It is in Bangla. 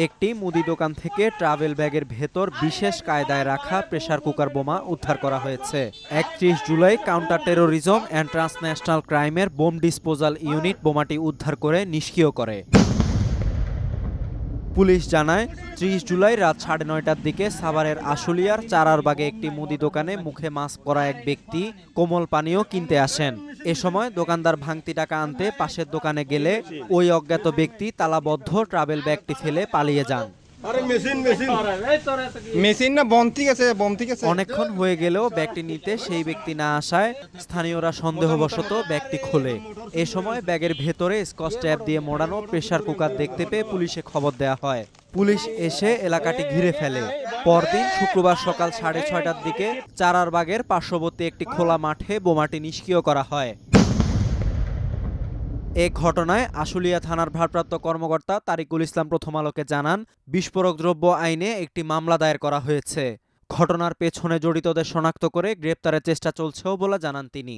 একটি মুদি দোকান থেকে ট্রাভেল ব্যাগের ভেতর বিশেষ কায়দায় রাখা প্রেসার কুকার বোমা উদ্ধার করা হয়েছে। ৩১ জুলাই কাউন্টার টেরোরিজম অ্যান্ড ট্রান্সন্যাশনাল ক্রাইমের বোম ডিসপোজাল ইউনিট বোমাটি উদ্ধার করে নিষ্ক্রিয় করে। পুলিশ জানায় ৩০ জুলাই রাত ৯:৩০টার দিকে সাভারের আশুলিয়ার চারারবাগে একটি মুদি দোকানে মুখে মাস্ক পরা এক ব্যক্তি কোমল পানীয় কিনতে আসেন। এ সময় দোকানদার ভাঙতি টাকা আনতে পাশের দোকানে গেলে ওই অজ্ঞাত ব্যক্তি তালাবদ্ধ ট্রাভেল ব্যাগটি ফেলে পালিয়ে যান। অনেকক্ষণ হয়ে গেলেও ব্যাগটি নিতে সেই ব্যক্তি না আসায় স্থানীয়রা সন্দেহবশত ব্যাগটি খোলে। এ সময় ব্যাগের ভেতরে স্কচ ট্যাপ দিয়ে মোড়ানো প্রেসার কুকার দেখতে পেয়ে পুলিশে খবর দেওয়া হয়। পুলিশ এসে এলাকাটি ঘিরে ফেলে। পরদিন শুক্রবার সকাল 6:30টার দিকে চারারবাগের পার্শ্ববর্তী একটি খোলা মাঠে বোমাটি নিষ্ক্রিয় করা হয়। এ ঘটনায় আশুলিয়া থানার ভারপ্রাপ্ত কর্মকর্তা তারিকুল ইসলাম প্রথম আলোকে জানান, বিস্ফোরক দ্রব্য আইনে একটি মামলা দায়ের করা হয়েছে। ঘটনার পেছনে জড়িতদের শনাক্ত করে গ্রেপ্তারের চেষ্টা চলছেও বলে জানান তিনি।